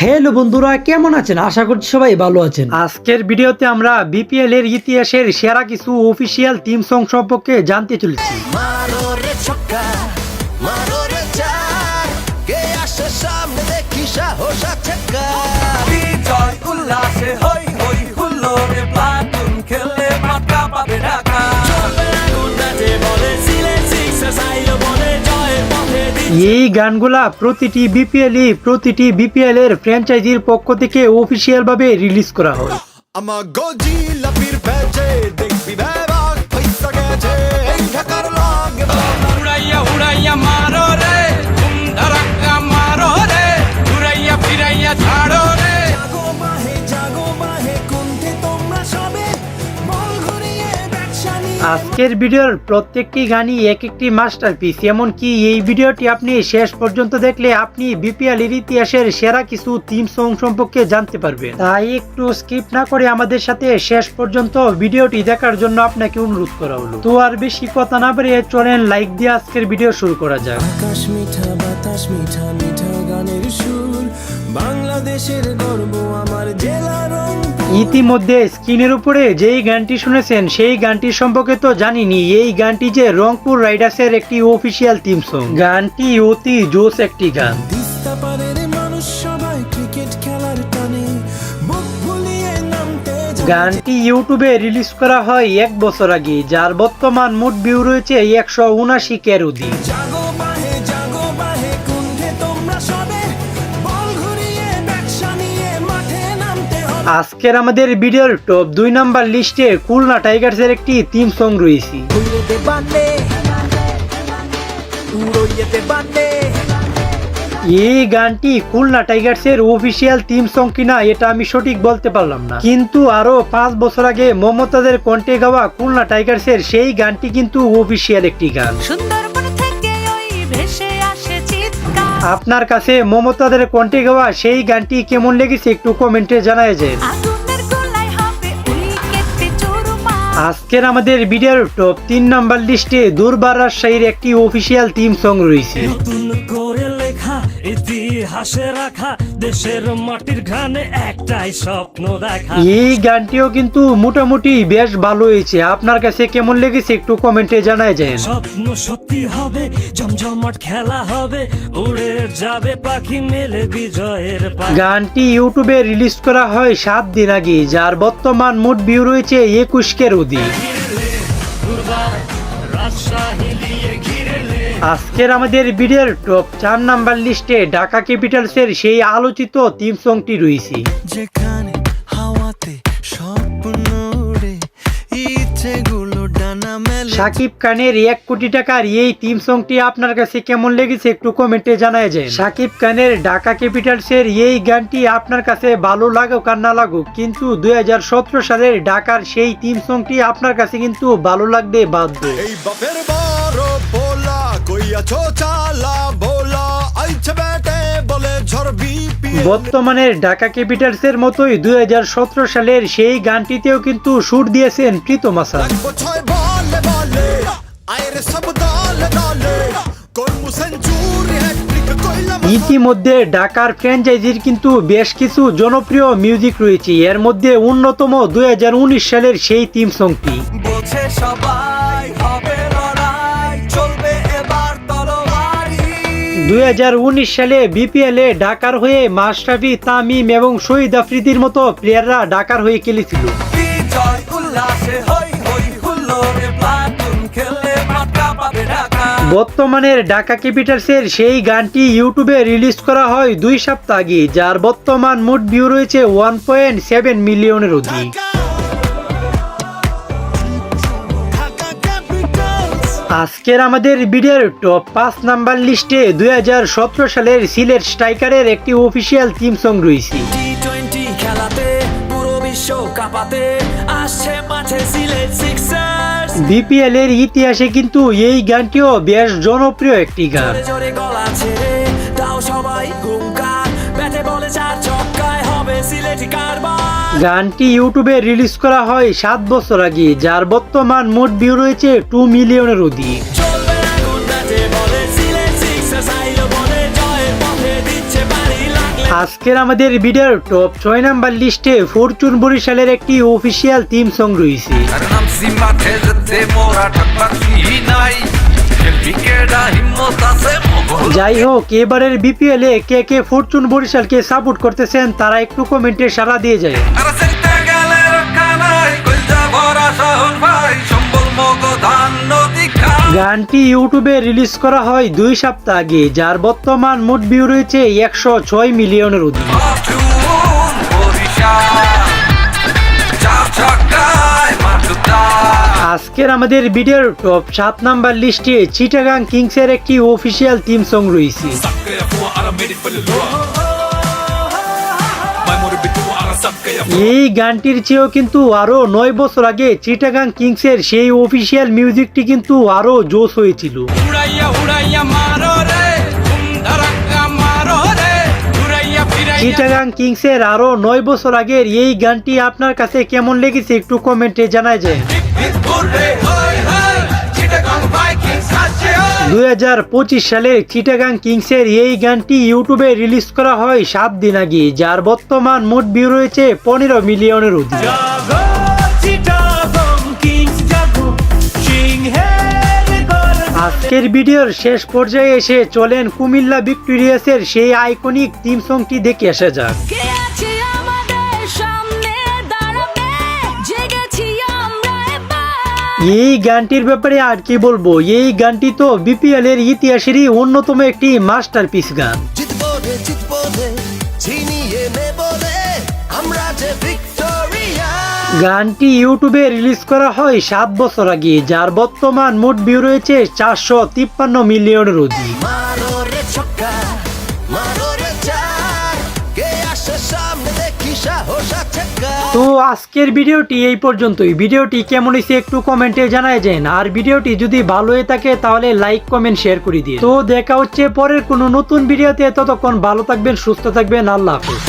Hello বন্ধুরা, কেমন আছেন? আশা করছি সবাই ভালো আছেন। আজকের ভিডিওতে আমরা বিপিএল এর ইতিহাসের সেরা কিছু অফিসিয়াল থিম সং সম্পর্কে জানতে চলেছি। এই গানগুলা প্রতিটি বিপিএল এর ফ্র্যাঞ্চাইজির পক্ষ থেকে অফিসিয়াল ভাবে রিলিজ করা হয়। আজকের ভিডিওর প্রত্যেকটি গানই এক একটি মাস্টারপিস, এমনকি এই ভিডিওটি আপনি শেষ পর্যন্ত দেখলে আপনি বিপিএল এর ইতিহাসের সেরা কিছু থিম সং সম্পর্কে জানতে পারবেন। তাই একটু স্কিপ না করে আমাদের সাথে শেষ পর্যন্ত ভিডিওটি দেখার জন্য আপনাকে অনুরোধ করা হলো। তো আর বেশি কথা না বাড়িয়ে চলেন লাইক দিয়ে আজকের ভিডিও শুরু করা যাক। আকাশ মিঠা বাতাস মিঠা মিঠা গানের সুর, বাংলাদেশের গর্ব আমার জেলার। ইতিমধ্যে স্ক্রিনের উপরে যেই গানটি শুনেছেন সেই গানটি সম্পর্কে তো জানিনি। এই গানটি যে রংপুর রাইডার্সের একটি অফিসিয়াল থিম সং। গানটি অতি জোস একটি গান। গানটি ইউটিউবে রিলিজ করা হয় 1 বছর আগে, যার বর্তমান মোট ভিউ রয়েছে 179 কোটি। আজকের আমাদের ভিডিওর টপ 2 নাম্বার লিস্টে খুলনা টাইগার্সের একটি থিম সং রয়েছে। এই গানটি খুলনা টাইগার্সের অফিসিয়াল থিম সং কিনা এটা আমি সঠিক বলতে পারলাম না, কিন্তু আরো 5 বছর আগে মমতাজের কণ্ঠে গাওয়া খুলনা টাইগার্সের সেই গানটি কিন্তু অফিসিয়াল একটি গান। আপনার কাছে মমতাজের কণ্ঠে গাওয়া সেই গানটি কেমন লেগেছে একটু কমেন্টে জানায় যায়। আজকের আমাদের ভিডিওর টপ 3 নাম্বার লিস্টে দুর্বার রাজশাহীর একটি অফিসিয়াল থিম সং রয়েছে। এই গানটিও কিন্তু মোটামুটি বেশ ভালো হয়েছে। আপনার কাছে কেমন লেগেছে একটু কমেন্টে জানায় যায়। স্বপ্ন সত্যি হবে, জমজমাট খেলা হবে, উড়ে যাবে পাখি মেলে বিজয়ের। গানটি ইউটিউবে রিলিজ করা হয় 7 দিন আগে, যার বর্তমান মোট ভিউ রয়েছে 21 কোটি। আজকের আমাদের ভিডিওর টপ 4 নাম্বার লিস্টে ঢাকা ক্যাপিটালসের সেই আলোচিত থিম সংটি রয়েছে। যেখানে হাওয়াতে স্বপ্ন উড়ে, ইচ্ছেগুলো ডানা মেলে। শাকিব খানের 1 কোটি টাকার এই থিম সংটি আপনার কাছে কেমন লেগেছে একটু কমেন্টে জানায় যায়। শাকিব খানের ঢাকা ক্যাপিটালসের এই গানটি আপনার কাছে ভালো লাগুক আর না লাগুক, কিন্তু 2017 সালের ঢাকার সেই থিম সংটি আপনার কাছে কিন্তু ভালো লাগবে বাধ্য। বর্তমানে ঢাকা ক্যাপিটালসের মতোই 2017 সালের সেই গানটিতেও কিন্তু সুর দিয়েছেন প্রীতম হাসান। ইতিমধ্যে ঢাকার ফ্র্যাঞ্চাইজির কিন্তু বেশ কিছু জনপ্রিয় মিউজিক রয়েছে, এর মধ্যে অন্যতম 2019 সালের সেই থিম সংটি। 2019 সালে বিপিএল এ ঢাকার হয়ে মাশরাফি, তামিম এবং শহীদ আফ্রিদির মতো প্লেয়াররা ঢাকার হয়ে খেলেছিল। বর্তমানের ঢাকা ক্যাপিটালসের সেই গানটি ইউটিউবে রিলিজ করা হয় 2 সপ্তাহ আগে, যার বর্তমান মোট ভিউ রয়েছে 1.7 মিলিয়নের অধিক। আজকের আমাদের ভিডিওর টপ 5 নাম্বার লিস্টে 2017 সালের সিলেট স্ট্রাইকারের একটি অফিসিয়াল থিম সং রয়েছে। বিপিএল এর ইতিহাসে কিন্তু এই গানটিও বেশ জনপ্রিয় একটি গান। গানটি ইউটিউবে রিলিজ করা হয় 7 বছর আগে, যার বর্তমান মোট ভিউ রয়েছে 2 মিলিয়নের অধিক। আজকের আমাদের ভিডিওর টপ 6 নাম্বার লিস্টে ফরচুন বরিশালের একটি অফিসিয়াল থিম সং রয়েছে। যাই হোক, এবারের বিপিএল এ কে কে ফরচুন বরিশালকে সাপোর্ট করতেছেন তারা একটু কমেন্টে সাড়া দিয়ে যায়। গানটি ইউটিউবে রিলিজ করা হয় 2 সপ্তাহ আগে, যার বর্তমান মোট ভিউ রয়েছে 106 মিলিয়নের অধিক। আজকের আমাদের ভিডিওর টপ 7 নাম্বার লিস্টে চিটাগাং কিংসের একটি অফিসিয়াল থিম সং রয়েছে। এই গানটির চেয়েও কিন্তু আরো 9 বছর আগে চিটাগাং কিংসের সেই অফিসিয়াল মিউজিকটি কিন্তু আরো জোশ হয়েছিল। চিটাগাং কিংসের আরো 9 বছর আগের এই গানটি আপনার কাছে কেমন লেগেছে একটু কমেন্টে জানায় যায়। 2025 সালের চিটাগাং কিংসের এই গানটি ইউটিউবে রিলিজ করা হয় 7 দিন আগে, যার বর্তমান মোট ভিউ রয়েছে 15 মিলিয়নের অধিক। আজকের ভিডিওর শেষ পর্যায়ে এসে চলেন কুমিল্লা ভিক্টোরিয়াসের সেই আইকনিক থিম সংটি দেখে আসা যাক। এই গানটির ব্যাপারে আর কি বলবো, এই গানটি তো বিপিএল এর ইতিহাসেরই অন্যতম একটি মাস্টারপিস গান। গানটি ইউটিউবে রিলিজ করা হয় 7 বছর আগে, যার বর্তমান মোট ভিউ রয়েছে 453 মিলিয়নের অধিক। তো আজকের ভিডিওটি এই পর্যন্তই। ভিডিওটি কেমন হয়েছে একটু কমেন্টে জানায় যান, আর ভিডিওটি যদি ভালো হয়ে থাকে তাহলে লাইক কমেন্ট শেয়ার করে দিন। তো দেখা হচ্ছে পরের কোনো নতুন ভিডিওতে, ততক্ষণ ভালো থাকবেন, সুস্থ থাকবেন, আল্লাহ হাফেজ।